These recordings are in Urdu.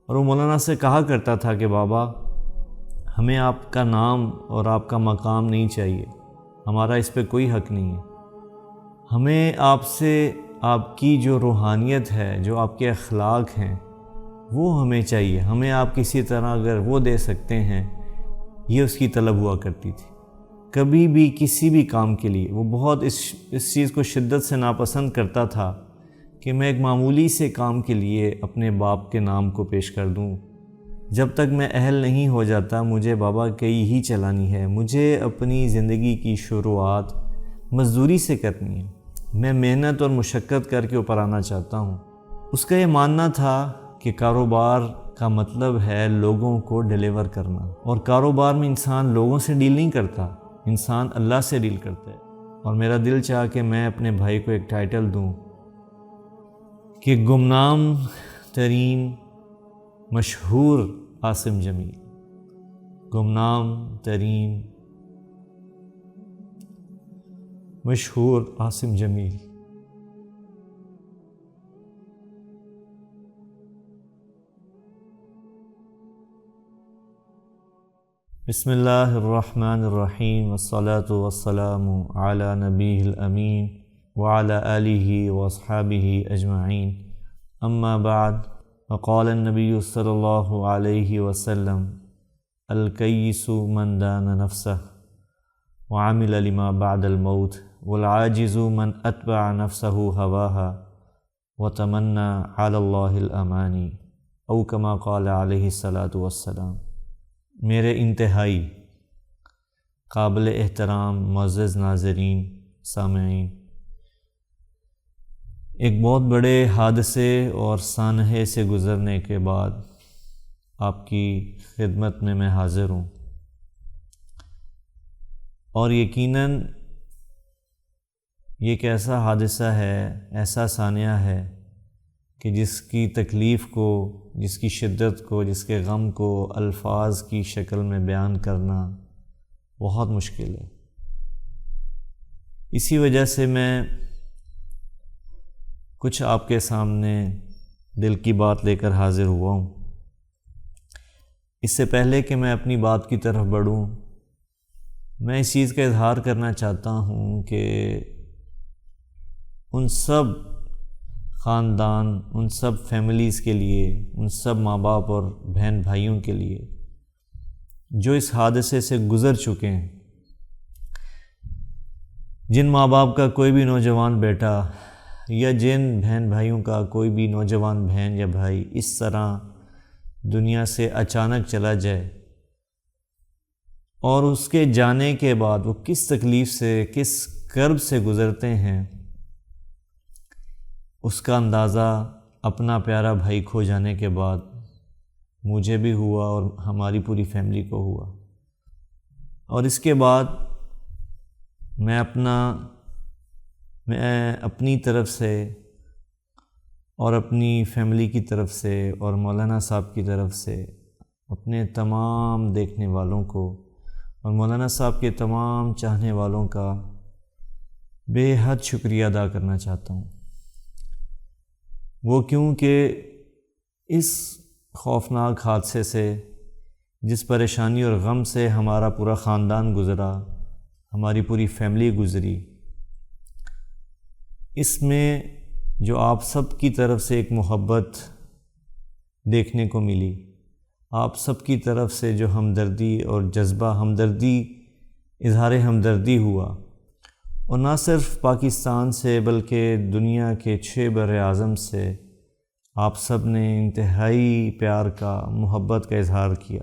اور وہ مولانا سے کہا کرتا تھا کہ بابا ہمیں آپ کا نام اور آپ کا مقام نہیں چاہیے، ہمارا اس پہ کوئی حق نہیں ہے، ہمیں آپ سے آپ کی جو روحانیت ہے، جو آپ کے اخلاق ہیں وہ ہمیں چاہیے، ہمیں آپ کسی طرح اگر وہ دے سکتے ہیں، یہ اس کی طلب ہوا کرتی تھی۔ کبھی بھی کسی بھی کام کے لیے وہ بہت اس چیز کو شدت سے ناپسند کرتا تھا کہ میں ایک معمولی سے کام کے لیے اپنے باپ کے نام کو پیش کر دوں۔ جب تک میں اہل نہیں ہو جاتا مجھے بابا کئی ہی چلانی ہے، مجھے اپنی زندگی کی شروعات مزدوری سے کرنی ہے، میں محنت اور مشقت کر کے اوپر آنا چاہتا ہوں۔ اس کا یہ ماننا تھا کہ کاروبار کا مطلب ہے لوگوں کو ڈیلیور کرنا، اور کاروبار میں انسان لوگوں سے ڈیل نہیں کرتا، انسان اللہ سے ڈیل کرتا ہے۔ اور میرا دل چاہا کہ میں اپنے بھائی کو ایک ٹائٹل دوں کہ گمنام ترین مشہور عاصم جمیل، گمنام ترین مشہور عاصم جمیل۔ بسم اللہ الرحمن الرحیم، والصلاة والسلام علی نبیہ الامین وعلی آلہ واصحابہ اجمعین، اما بعد، وقال النبی صلی اللہ علیہ وسلم الکیس من دان نفسہ وعمل لما بعد الموت، والعاجز من اتبع نفسہ ہواہا وتمنى علی اللہ الامانی، او کما قال علیہ الصلاۃ والسلام۔ میرے انتہائی قابل احترام معزز ناظرین، سامعین، ایک بہت بڑے حادثے اور سانحے سے گزرنے کے بعد آپ کی خدمت میں حاضر ہوں، اور یقیناً یہ ایک ایسا حادثہ ہے، ایسا سانحہ ہے کہ جس کی تکلیف کو، جس کی شدت کو، جس کے غم کو الفاظ کی شکل میں بیان کرنا بہت مشکل ہے۔ اسی وجہ سے میں کچھ آپ کے سامنے دل کی بات لے کر حاضر ہوا ہوں۔ اس سے پہلے کہ میں اپنی بات کی طرف بڑھوں، میں اس چیز کا اظہار کرنا چاہتا ہوں کہ ان سب خاندان، ان سب فیملیز کے لیے، ان سب ماں باپ اور بہن بھائیوں کے لیے جو اس حادثے سے گزر چکے ہیں، جن ماں باپ کا کوئی بھی نوجوان بیٹا یا جن بہن بھائیوں کا کوئی بھی نوجوان بہن یا بھائی اس طرح دنیا سے اچانک چلا جائے، اور اس کے جانے کے بعد وہ کس تکلیف سے، کس کرب سے گزرتے ہیں، اس کا اندازہ اپنا پیارا بھائی کھو جانے کے بعد مجھے بھی ہوا اور ہماری پوری فیملی کو ہوا۔ اور اس کے بعد میں اپنی طرف سے اور اپنی فیملی کی طرف سے اور مولانا صاحب کی طرف سے اپنے تمام دیکھنے والوں کو اور مولانا صاحب کے تمام چاہنے والوں کا بے حد شکریہ ادا کرنا چاہتا ہوں۔ وہ کیونکہ اس خوفناک حادثے سے، جس پریشانی اور غم سے ہمارا پورا خاندان گزرا، ہماری پوری فیملی گزری، اس میں جو آپ سب کی طرف سے ایک محبت دیکھنے کو ملی، آپ سب کی طرف سے جو ہمدردی اور جذبہ ہمدردی، اظہار ہمدردی ہوا، اور نہ صرف پاکستان سے بلکہ دنیا کے 6 براعظم سے آپ سب نے انتہائی پیار کا، محبت کا اظہار کیا۔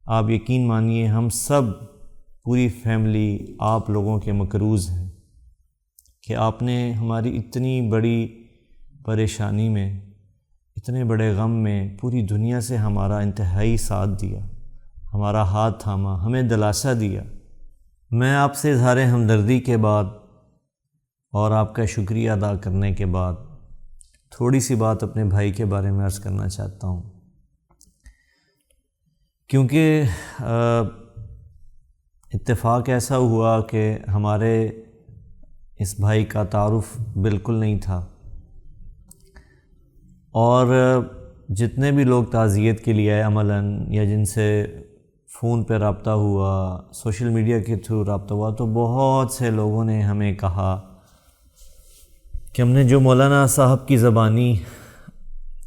آپ یقین مانیے ہم سب پوری فیملی آپ لوگوں کے مقروض ہیں کہ آپ نے ہماری اتنی بڑی پریشانی میں، اتنے بڑے غم میں پوری دنیا سے ہمارا انتہائی ساتھ دیا، ہمارا ہاتھ تھاما، ہمیں دلاسا دیا۔ میں آپ سے اظہار ہمدردی کے بعد اور آپ کا شکریہ ادا کرنے کے بعد تھوڑی سی بات اپنے بھائی کے بارے میں عرض کرنا چاہتا ہوں، کیونکہ اتفاق ایسا ہوا کہ ہمارے اس بھائی کا تعارف بالکل نہیں تھا، اور جتنے بھی لوگ تعزیت کے لیے آئے عملاً یا جن سے فون پہ رابطہ ہوا، سوشل میڈیا کے تھرو رابطہ ہوا، تو بہت سے لوگوں نے ہمیں کہا کہ ہم نے جو مولانا صاحب کی زبانی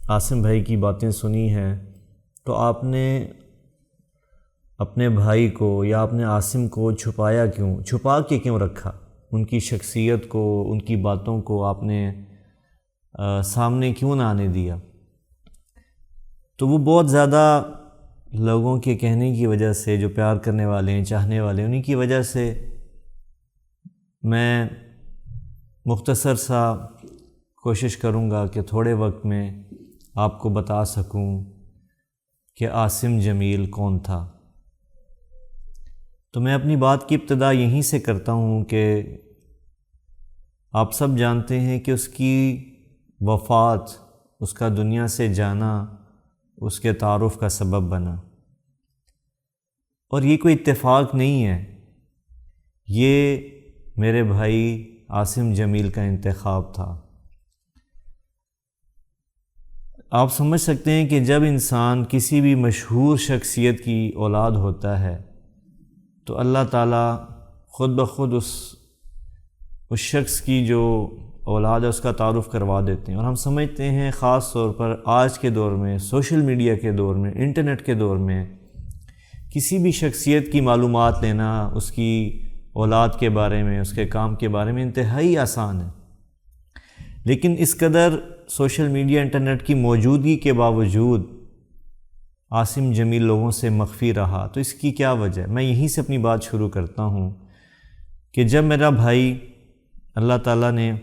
عاصم بھائی کی باتیں سنی ہیں، تو آپ نے اپنے بھائی کو یا آپ نے عاصم کو چھپا کے کیوں رکھا؟ ان کی شخصیت کو، ان کی باتوں کو آپ نے سامنے کیوں نہ آنے دیا؟ تو وہ بہت زیادہ لوگوں کے کہنے کی وجہ سے، جو پیار کرنے والے ہیں، چاہنے والے ہیں، انہی کی وجہ سے میں مختصر سا کوشش کروں گا کہ تھوڑے وقت میں آپ کو بتا سکوں کہ عاصم جمیل کون تھا۔ تو میں اپنی بات کی ابتدا یہیں سے کرتا ہوں کہ آپ سب جانتے ہیں کہ اس کی وفات، اس کا دنیا سے جانا اس کے تعارف کا سبب بنا، اور یہ کوئی اتفاق نہیں ہے، یہ میرے بھائی عاصم جمیل کا انتخاب تھا۔ آپ سمجھ سکتے ہیں کہ جب انسان کسی بھی مشہور شخصیت کی اولاد ہوتا ہے تو اللہ تعالیٰ خود بخود اس شخص کی جو اولاد ہے اس کا تعارف کروا دیتے ہیں، اور ہم سمجھتے ہیں خاص طور پر آج کے دور میں، سوشل میڈیا کے دور میں، انٹرنیٹ کے دور میں، کسی بھی شخصیت کی معلومات لینا، اس کی اولاد کے بارے میں، اس کے کام کے بارے میں انتہائی آسان ہے۔ لیکن اس قدر سوشل میڈیا، انٹرنیٹ کی موجودگی کے باوجود عاصم جمیل لوگوں سے مخفی رہا۔ تو اس کی کیا وجہ ہے؟ میں یہیں سے اپنی بات شروع کرتا ہوں کہ جب میرا بھائی، اللہ تعالیٰ نے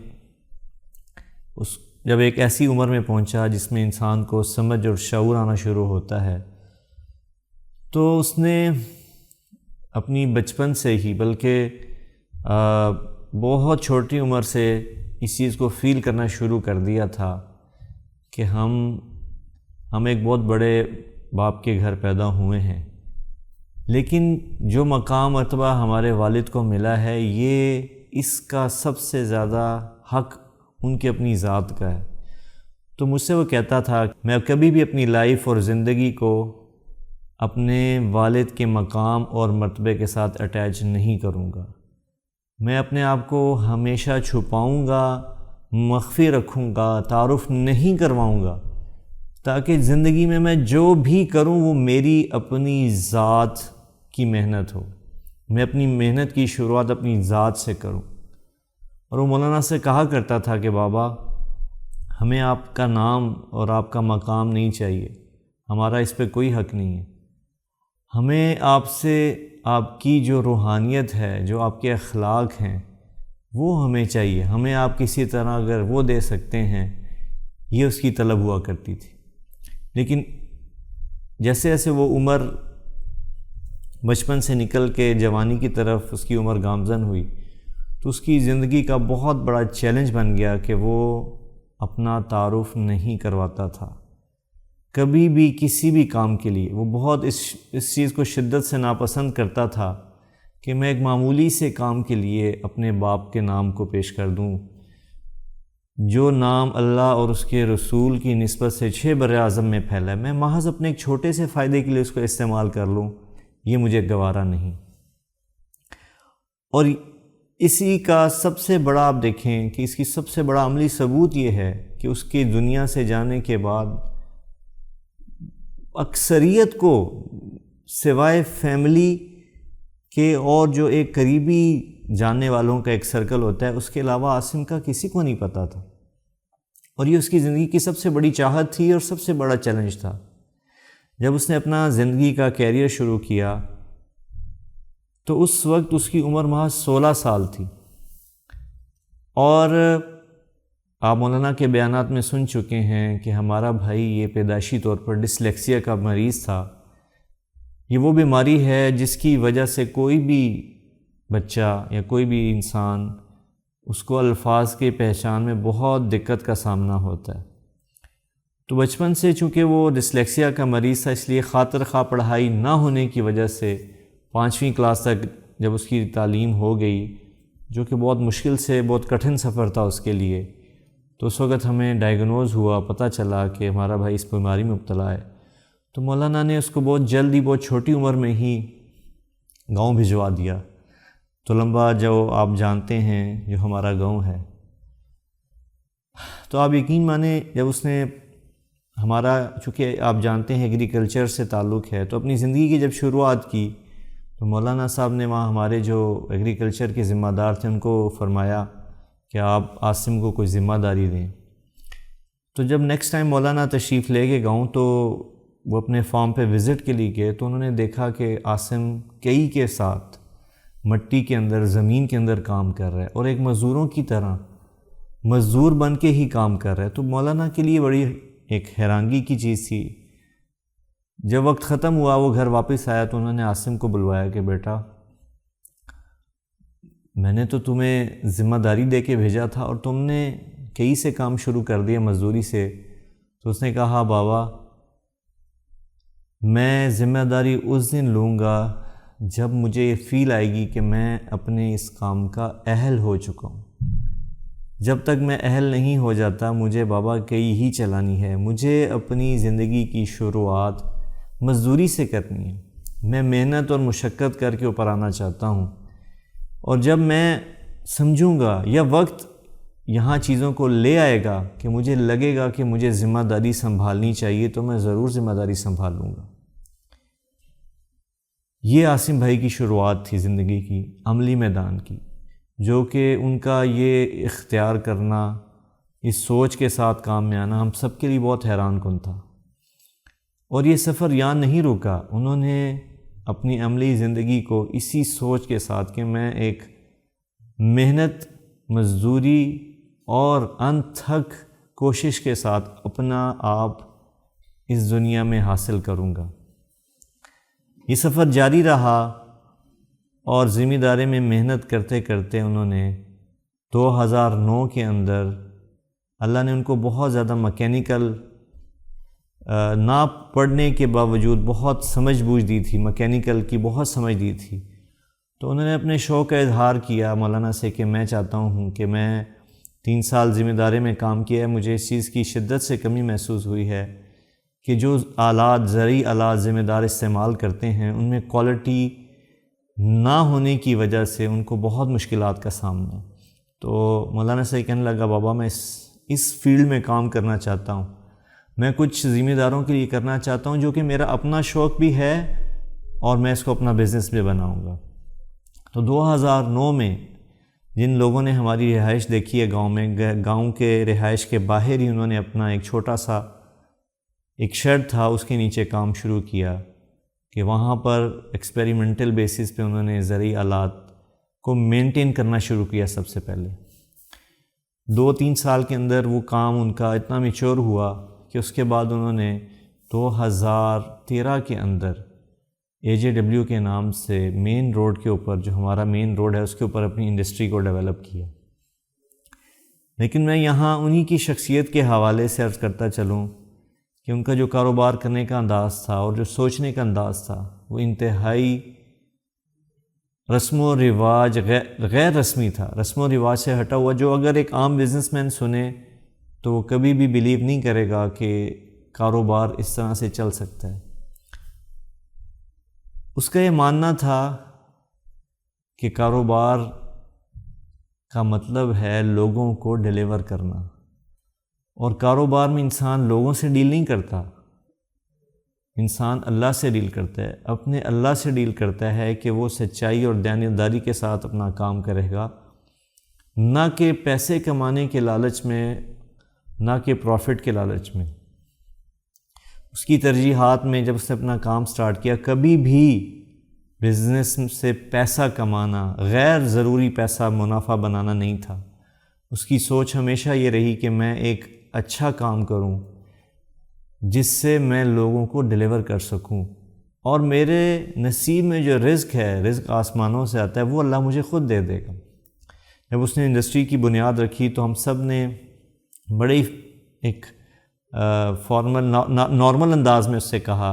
جب ایک ایسی عمر میں پہنچا جس میں انسان کو سمجھ اور شعور آنا شروع ہوتا ہے، تو اس نے اپنی بچپن سے ہی، بلکہ بہت چھوٹی عمر سے اس چیز کو فیل کرنا شروع کر دیا تھا کہ ہم ایک بہت بڑے باپ کے گھر پیدا ہوئے ہیں، لیکن جو مقام مرتبہ ہمارے والد کو ملا ہے، یہ اس کا سب سے زیادہ حق ان کی اپنی ذات کا ہے۔ تو مجھ سے وہ کہتا تھا میں کبھی بھی اپنی لائف اور زندگی کو اپنے والد کے مقام اور مرتبے کے ساتھ اٹیچ نہیں کروں گا، میں اپنے آپ کو ہمیشہ چھپاؤں گا، مخفی رکھوں گا، تعارف نہیں کرواؤں گا، تاکہ زندگی میں جو بھی کروں وہ میری اپنی ذات کی محنت ہو، میں اپنی محنت کی شروعات اپنی ذات سے کروں۔ اور وہ مولانا سے کہا کرتا تھا کہ بابا، ہمیں آپ کا نام اور آپ کا مقام نہیں چاہیے، ہمارا اس پہ کوئی حق نہیں ہے، ہمیں آپ سے آپ کی جو روحانیت ہے، جو آپ کے اخلاق ہیں، وہ ہمیں چاہیے، ہمیں آپ کسی طرح اگر وہ دے سکتے ہیں، یہ اس کی طلب ہوا کرتی تھی۔ لیکن جیسے جیسے وہ عمر بچپن سے نکل کے جوانی کی طرف اس کی عمر گامزن ہوئی، تو اس کی زندگی کا بہت بڑا چیلنج بن گیا کہ وہ اپنا تعارف نہیں کرواتا تھا کبھی بھی کسی بھی کام کے لیے۔ وہ بہت اس چیز کو شدت سے ناپسند کرتا تھا کہ میں ایک معمولی سے کام کے لیے اپنے باپ کے نام کو پیش کر دوں، جو نام اللہ اور اس کے رسول کی نسبت سے 6 براعظم میں پھیلا ہے، میں محض اپنے ایک چھوٹے سے فائدے کے لیے اس کو استعمال کر لوں، یہ مجھے گوارا نہیں۔ اور اسی کا سب سے بڑا، آپ دیکھیں کہ اس کی سب سے بڑا عملی ثبوت یہ ہے کہ اس کی دنیا سے جانے کے بعد اکثریت کو سوائے فیملی کے اور جو ایک قریبی جاننے والوں کا ایک سرکل ہوتا ہے، اس کے علاوہ عاصم کا کسی کو نہیں پتہ تھا، اور یہ اس کی زندگی کی سب سے بڑی چاہت تھی اور سب سے بڑا چیلنج تھا۔ جب اس نے اپنا زندگی کا کیریئر شروع کیا تو اس وقت اس کی عمر محض 16 سال تھی، اور آپ مولانا کے بیانات میں سن چکے ہیں کہ ہمارا بھائی یہ پیدائشی طور پر ڈسلیکسیا کا مریض تھا۔ یہ وہ بیماری ہے جس کی وجہ سے کوئی بھی بچہ یا کوئی بھی انسان، اس کو الفاظ کی پہچان میں بہت دقت کا سامنا ہوتا ہے۔ تو بچپن سے چونکہ وہ ڈسلیکسیا کا مریض تھا، اس لیے خاطر خواہ پڑھائی نہ ہونے کی وجہ سے 5ویں کلاس تک جب اس کی تعلیم ہو گئی، جو کہ بہت مشکل سے، بہت کٹھن سفر تھا اس کے لیے، تو اس وقت ہمیں ڈائیگنوز ہوا، پتہ چلا کہ ہمارا بھائی اس بیماری میں مبتلا ہے، تو مولانا نے اس کو بہت جلدی، بہت چھوٹی عمر میں ہی گاؤں بھجوا دیا۔ تلمبہ جو آپ جانتے ہیں، جو ہمارا گاؤں ہے، تو آپ یقین مانیں جب اس نے ہمارا، چونکہ آپ جانتے ہیں ایگریکلچر سے تعلق ہے، تو اپنی زندگی کی جب شروعات کی تو مولانا صاحب نے وہاں ہمارے جو ایگریکلچر کے ذمہ دار تھے ان کو فرمایا کہ آپ عاصم کو کوئی ذمہ داری دیں۔ تو جب نیکسٹ ٹائم مولانا تشریف لے کے گاؤں تو وہ اپنے فارم پہ وزٹ کے لیے گئے، تو انہوں نے دیکھا کہ عاصم کئی کے ساتھ مٹی کے اندر، زمین کے اندر کام کر رہا ہے اور ایک مزدوروں کی طرح مزدور بن کے ہی کام کر رہا ہے۔ تو مولانا کے لیے بڑی ایک حیرانگی کی چیز تھی۔ جب وقت ختم ہوا، وہ گھر واپس آیا تو انہوں نے عاصم کو بلوایا کہ بیٹا، میں نے تو تمہیں ذمہ داری دے کے بھیجا تھا اور تم نے کئی سے کام شروع کر دیا مزدوری سے۔ تو اس نے کہا بابا، میں ذمہ داری اس دن لوں گا جب مجھے یہ فیل آئے گی کہ میں اپنے اس کام کا اہل ہو چکا ہوں۔ جب تک میں اہل نہیں ہو جاتا، مجھے بابا کئی ہی چلانی ہے، مجھے اپنی زندگی کی شروعات مزدوری سے کرنی ہے، میں محنت اور مشقت کر کے اوپر آنا چاہتا ہوں، اور جب میں سمجھوں گا یا وقت یہاں چیزوں کو لے آئے گا کہ مجھے لگے گا کہ مجھے ذمہ داری سنبھالنی چاہیے تو میں ضرور ذمہ داری سنبھال لوں گا۔ یہ عاصم بھائی کی شروعات تھی زندگی کی عملی میدان کی، جو کہ ان کا یہ اختیار کرنا، اس سوچ کے ساتھ کام میں آنا ہم سب کے لیے بہت حیران کن تھا۔ اور یہ سفر یہاں نہیں رکا، انہوں نے اپنی عملی زندگی کو اسی سوچ کے ساتھ کہ میں ایک محنت، مزدوری اور انتھک کوشش کے ساتھ اپنا آپ اس دنیا میں حاصل کروں گا۔ یہ سفر جاری رہا اور ذمہ داری میں محنت کرتے کرتے انہوں نے 2009 کے اندر اللہ نے ان کو بہت زیادہ مکینیکل، نہ پڑھنے کے باوجود بہت سمجھ بوجھ دی تھی، مکینیکل کی بہت سمجھ دی تھی، تو انہوں نے اپنے شوق کا اظہار کیا مولانا سے کہ میں چاہتا ہوں کہ میں 3 سال ذمہ داری میں کام کیا ہے، مجھے اس چیز کی شدت سے کمی محسوس ہوئی ہے کہ جو آلات، زرعی آلات ذمہ دار استعمال کرتے ہیں ان میں کوالٹی نہ ہونے کی وجہ سے ان کو بہت مشکلات کا سامنا ہے۔ تو مولانا سے کہنے لگا بابا، میں اس فیلڈ میں کام کرنا چاہتا ہوں، میں کچھ ذمہ داروں کے لیے کرنا چاہتا ہوں جو کہ میرا اپنا شوق بھی ہے اور میں اس کو اپنا بزنس بھی بناؤں گا۔ تو 2009 میں جن لوگوں نے ہماری رہائش دیکھی ہے گاؤں میں، گاؤں کے رہائش کے باہر ہی انہوں نے اپنا ایک چھوٹا سا ایک شیڈ تھا، اس کے نیچے کام شروع کیا کہ وہاں پر ایکسپیریمنٹل بیسس پہ انہوں نے زرعی آلات کو مینٹین کرنا شروع کیا۔ سب سے پہلے 2-3 سال کے اندر وہ کام ان کا اتنا میچور ہوا کہ اس کے بعد انہوں نے 2013 کے اندر AJW کے نام سے مین روڈ کے اوپر، جو ہمارا مین روڈ ہے، اس کے اوپر اپنی انڈسٹری کو ڈیولپ کیا۔ لیکن میں یہاں انہی کی شخصیت کے حوالے سے عرض کرتا چلوں کہ ان کا جو کاروبار کرنے کا انداز تھا اور جو سوچنے کا انداز تھا وہ انتہائی رسم و رواج، غیر رسمی تھا، رسم و رواج سے ہٹا ہوا، جو اگر ایک عام بزنس مین سنے تو وہ کبھی بھی بیلیو نہیں کرے گا کہ کاروبار اس طرح سے چل سکتا ہے۔ اس کا یہ ماننا تھا کہ کاروبار کا مطلب ہے لوگوں کو ڈیلیور کرنا، اور کاروبار میں انسان لوگوں سے ڈیل نہیں کرتا، انسان اللہ سے ڈیل کرتا ہے، اپنے اللہ سے ڈیل کرتا ہے کہ وہ سچائی اور دیانتداری کے ساتھ اپنا کام کرے گا، نہ کہ پیسے کمانے کے لالچ میں، نہ کہ پروفٹ کے لالچ میں۔ اس کی ترجیحات میں جب اس نے اپنا کام سٹارٹ کیا، کبھی بھی بزنس سے پیسہ کمانا، غیر ضروری پیسہ منافع بنانا نہیں تھا۔ اس کی سوچ ہمیشہ یہ رہی کہ میں ایک اچھا کام کروں جس سے میں لوگوں کو ڈیلیور کر سکوں، اور میرے نصیب میں جو رزق ہے، رزق آسمانوں سے آتا ہے، وہ اللہ مجھے خود دے دے گا۔ جب اس نے انڈسٹری کی بنیاد رکھی تو ہم سب نے بڑے ایک فارمل نارمل انداز میں اس سے کہا،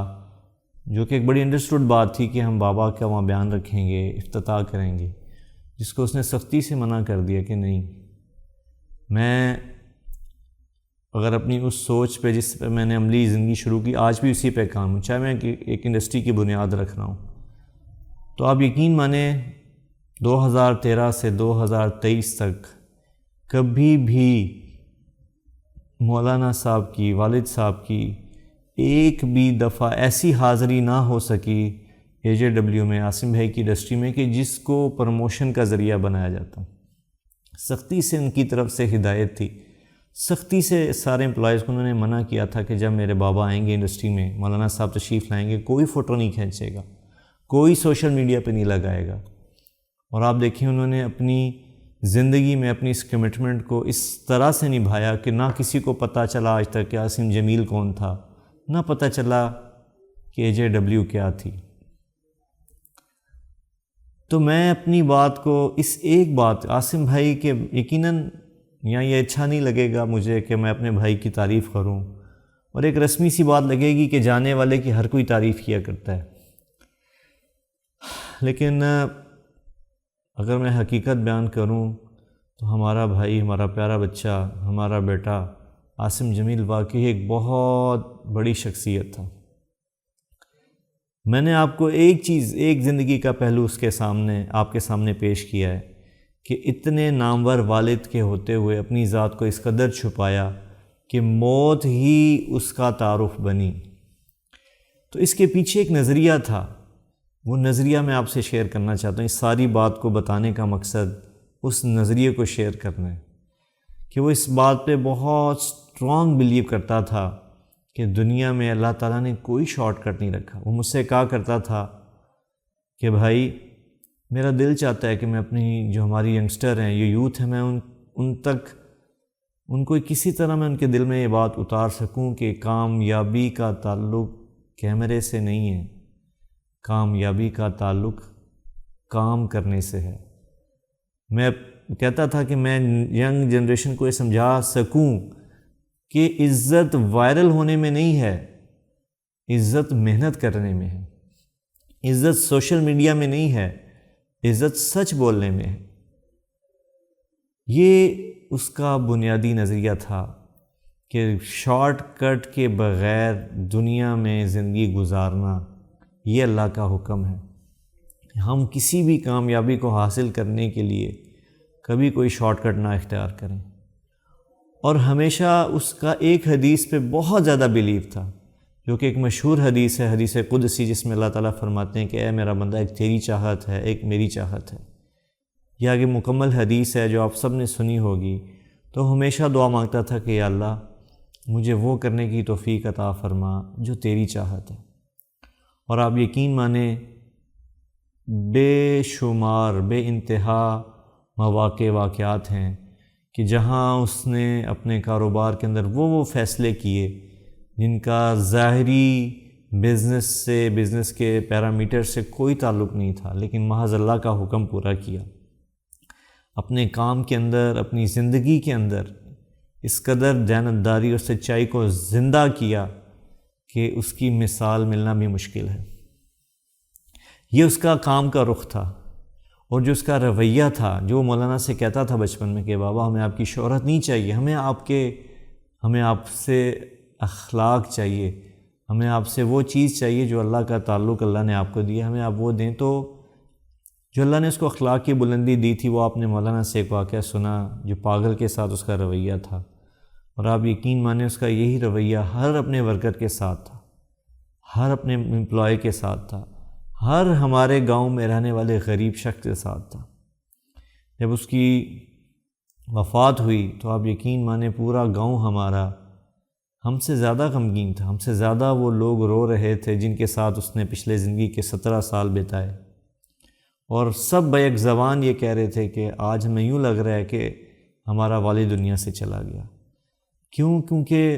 جو کہ ایک بڑی انڈرسٹوڈ بات تھی کہ ہم بابا کا وہاں بیان رکھیں گے، افتتاح کریں گے، جس کو اس نے سختی سے منع کر دیا کہ نہیں، میں اگر اپنی اس سوچ پہ جس پہ میں نے عملی زندگی شروع کی آج بھی اسی پہ کام ہوں، چاہے میں ایک انڈسٹری کی بنیاد رکھ رہا ہوں، تو آپ یقین مانیں 2013 سے 2023 تک کبھی بھی مولانا صاحب کی، والد صاحب کی ایک بھی دفعہ ایسی حاضری نہ ہو سکی AJW میں، عاصم بھائی کی انڈسٹری میں، کہ جس کو پروموشن کا ذریعہ بنایا جاتا۔ سختی سے ان کی طرف سے ہدایت تھی، سختی سے سارے امپلائیز کو انہوں نے منع کیا تھا کہ جب میرے بابا آئیں گے انڈسٹری میں، مولانا صاحب تشریف لائیں گے، کوئی فوٹو نہیں کھینچے گا، کوئی سوشل میڈیا پہ نہیں لگائے گا۔ اور آپ دیکھیں انہوں نے اپنی زندگی میں اپنی اس کمٹمنٹ کو اس طرح سے نبھایا کہ نہ کسی کو پتہ چلا آج تک کہ عاصم جمیل کون تھا، نہ پتہ چلا کہ AJW کیا تھی۔ تو میں اپنی بات کو اس ایک بات عاصم بھائی کے یقیناً یہاں یہ اچھا نہیں لگے گا مجھے کہ میں اپنے بھائی کی تعریف کروں، اور ایک رسمی سی بات لگے گی کہ جانے والے کی ہر کوئی تعریف کیا کرتا ہے، لیکن اگر میں حقیقت بیان کروں تو ہمارا بھائی، ہمارا پیارا بچہ، ہمارا بیٹا عاصم جمیل واقعی ایک بہت بڑی شخصیت تھا۔ میں نے آپ کو ایک چیز، ایک زندگی کا پہلو اس کے سامنے، آپ کے سامنے پیش کیا ہے کہ اتنے نامور والد کے ہوتے ہوئے اپنی ذات کو اس قدر چھپایا کہ موت ہی اس کا تعارف بنی۔ تو اس کے پیچھے ایک نظریہ تھا، وہ نظریہ میں آپ سے شیئر کرنا چاہتا ہوں۔ اس ساری بات کو بتانے کا مقصد اس نظریے کو شیئر کرنا ہے کہ وہ اس بات پہ بہت اسٹرانگ بلیو کرتا تھا کہ دنیا میں اللہ تعالیٰ نے کوئی شارٹ کٹ نہیں رکھا۔ وہ مجھ سے کہا کرتا تھا کہ بھائی میرا دل چاہتا ہے کہ میں اپنی جو ہماری ینگسٹر ہیں، یہ یوتھ ہیں، میں ان تک، ان کو کسی طرح میں ان کے دل میں یہ بات اتار سکوں کہ کامیابی کا تعلق کیمرے سے نہیں ہے، کامیابی کا تعلق کام کرنے سے ہے۔ میں کہتا تھا کہ میں ینگ جنریشن کو یہ سمجھا سکوں کہ عزت وائرل ہونے میں نہیں ہے، عزت محنت کرنے میں ہے، عزت سوشل میڈیا میں نہیں ہے، عزت سچ بولنے میں ہے۔ یہ اس کا بنیادی نظریہ تھا کہ شارٹ کٹ کے بغیر دنیا میں زندگی گزارنا یہ اللہ کا حکم ہے۔ ہم کسی بھی کامیابی کو حاصل کرنے کے لیے کبھی کوئی شارٹ کٹ نہ اختیار کریں۔ اور ہمیشہ اس کا ایک حدیث پہ بہت زیادہ بیلیو تھا، جو کہ ایک مشہور حدیث ہے، حدیث قدسی، جس میں اللہ تعالیٰ فرماتے ہیں کہ اے میرا بندہ، ایک تیری چاہت ہے، ایک میری چاہت ہے۔ یہ آگے مکمل حدیث ہے جو آپ سب نے سنی ہوگی۔ تو ہمیشہ دعا مانگتا تھا کہ یا اللہ مجھے وہ کرنے کی توفیق عطا فرما جو تیری چاہت ہے۔ اور آپ یقین مانیں بے شمار، بے انتہا مواقع، واقعات ہیں کہ جہاں اس نے اپنے کاروبار کے اندر وہ فیصلے کیے جن کا ظاہری بزنس سے، بزنس کے پیرامیٹر سے کوئی تعلق نہیں تھا، لیکن محض اللہ کا حکم پورا کیا۔ اپنے کام کے اندر، اپنی زندگی کے اندر اس قدر دیانتداری اور سچائی کو زندہ کیا کہ اس کی مثال ملنا بھی مشکل ہے۔ یہ اس کا کام کا رخ تھا، اور جو اس کا رویہ تھا، جو مولانا سے کہتا تھا بچپن میں کہ بابا ہمیں آپ کی شہرت نہیں چاہیے، ہمیں آپ سے اخلاق چاہیے، ہمیں آپ سے وہ چیز چاہیے جو اللہ کا تعلق اللہ نے آپ کو دیا، ہمیں آپ وہ دیں۔ تو جو اللہ نے اس کو اخلاق کی بلندی دی تھی، وہ آپ نے مولانا سے ایک واقعہ سنا جو پاگل کے ساتھ اس کا رویہ تھا، اور آپ یقین مانیں اس کا یہی رویہ ہر اپنے ورکر کے ساتھ تھا، ہر اپنے امپلائی کے ساتھ تھا، ہر ہمارے گاؤں میں رہنے والے غریب شخص کے ساتھ تھا۔ جب اس کی وفات ہوئی تو آپ یقین مانیں پورا گاؤں ہمارا ہم سے زیادہ غمگین تھا، ہم سے زیادہ وہ لوگ رو رہے تھے جن کے ساتھ اس نے پچھلے زندگی کے 17 سال بتائے، اور سب بیک زبان یہ کہہ رہے تھے کہ آج ہمیں یوں لگ رہا ہے کہ ہمارا والد دنیا سے چلا گیا۔ کیونکہ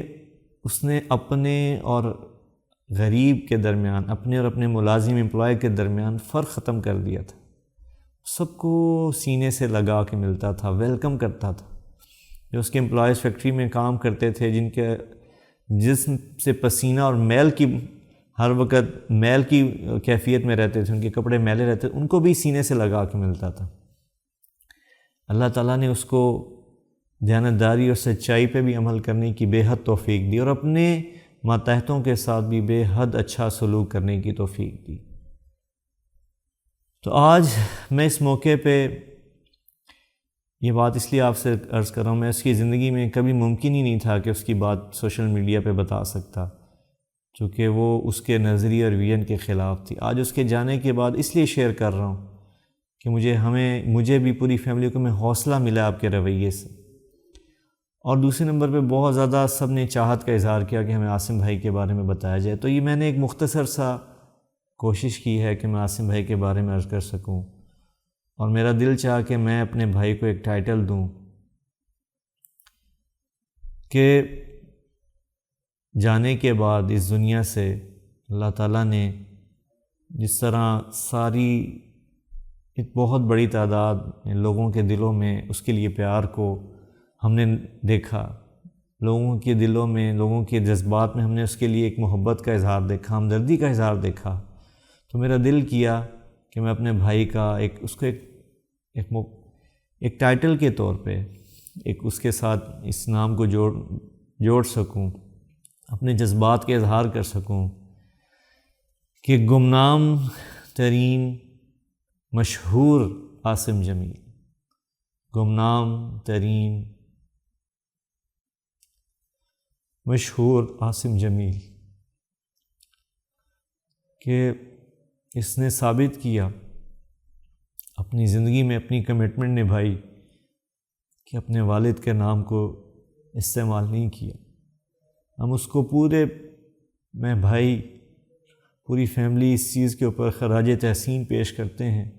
اس نے اپنے اور غریب کے درمیان، اپنے اور اپنے ملازم امپلائی کے درمیان فرق ختم کر دیا تھا، سب کو سینے سے لگا کے ملتا تھا، ویلکم کرتا تھا۔ جو اس کے امپلائیز فیکٹری میں کام کرتے تھے، جن کے جسم سے پسینہ اور میل کی، ہر وقت میل کی کیفیت میں رہتے تھے، ان کے کپڑے میلے رہتے تھے، ان کو بھی سینے سے لگا کے ملتا تھا۔ اللہ تعالیٰ نے اس کو دیانتداری اور سچائی پہ بھی عمل کرنے کی بے حد توفیق دی، اور اپنے ماتحتوں کے ساتھ بھی بے حد اچھا سلوک کرنے کی توفیق دی۔ تو آج میں اس موقع پہ یہ بات اس لیے آپ سے عرض کر رہا ہوں، میں اس کی زندگی میں کبھی ممکن ہی نہیں تھا کہ اس کی بات سوشل میڈیا پہ بتا سکتا، چونکہ وہ اس کے نظریے اور ویژن کے خلاف تھی۔ آج اس کے جانے کے بعد اس لیے شیئر کر رہا ہوں کہ مجھے بھی پوری فیملی کو میں حوصلہ ملا آپ کے رویے سے، اور دوسرے نمبر پہ بہت زیادہ سب نے چاہت کا اظہار کیا کہ ہمیں عاصم بھائی کے بارے میں بتایا جائے، تو یہ میں نے ایک مختصر سا کوشش کی ہے کہ میں عاصم بھائی کے بارے میں عرض کر سکوں، اور میرا دل چاہا کہ میں اپنے بھائی کو ایک ٹائٹل دوں کہ جانے کے بعد اس دنیا سے اللہ تعالیٰ نے جس طرح ساری ایک بہت بڑی تعداد لوگوں کے دلوں میں اس کے لیے پیار کو ہم نے دیکھا، لوگوں کے دلوں میں، لوگوں کے جذبات میں ہم نے اس کے لیے ایک محبت کا اظہار دیکھا، ہمدردی کا اظہار دیکھا، تو میرا دل کیا کہ میں اپنے بھائی کا اس کو ایک ٹائٹل کے طور پہ اس کے ساتھ اس نام کو جوڑ سکوں، اپنے جذبات کے اظہار کر سکوں کہ گمنام ترین مشہور عاصم جمیل، گمنام ترین مشہور عاصم جمیل، کہ اس نے ثابت کیا اپنی زندگی میں، اپنی کمٹمنٹ نبھائی کہ اپنے والد کے نام کو استعمال نہیں کیا۔ ہم اس کو میں بھائی پوری فیملی اس چیز کے اوپر خراج تحسین پیش کرتے ہیں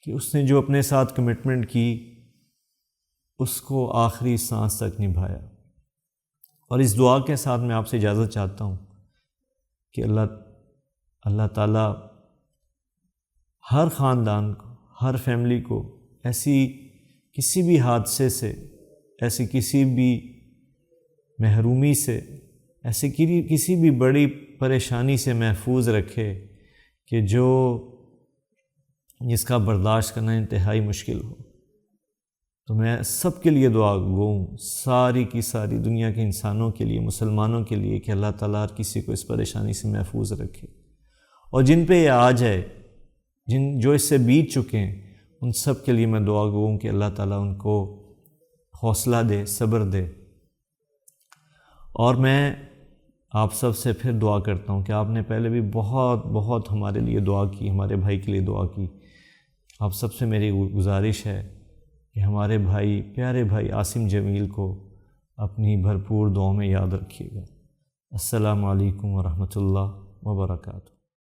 کہ اس نے جو اپنے ساتھ کمٹمنٹ کی اس کو آخری سانس تک نبھایا۔ اور اس دعا کے ساتھ میں آپ سے اجازت چاہتا ہوں کہ اللہ تعالیٰ ہر خاندان کو، ہر فیملی کو ایسی کسی بھی حادثے سے، ایسی کسی بھی محرومی سے، ایسی کسی بھی بڑی پریشانی سے محفوظ رکھے کہ جس کا برداشت کرنا انتہائی مشکل ہو۔ تو میں سب کے لیے دعا گو ہوں، ساری کی ساری دنیا کے انسانوں کے لیے، مسلمانوں کے لیے، کہ اللہ تعالیٰ ہر کسی کو اس پریشانی سے محفوظ رکھے، اور جن پہ یہ آ جائے، جو اس سے بیت چکے ہیں، ان سب کے لیے میں دعا گو ہوں کہ اللہ تعالیٰ ان کو حوصلہ دے، صبر دے۔ اور میں آپ سب سے پھر دعا کرتا ہوں کہ آپ نے پہلے بھی بہت بہت ہمارے لیے دعا کی، ہمارے بھائی کے لیے دعا کی۔ آپ سب سے میری گزارش ہے کہ ہمارے بھائی، پیارے بھائی عاصم جمیل کو اپنی بھرپور دعاؤں میں یاد رکھیے گا۔ السلام علیکم ورحمۃ اللہ وبرکاتہ۔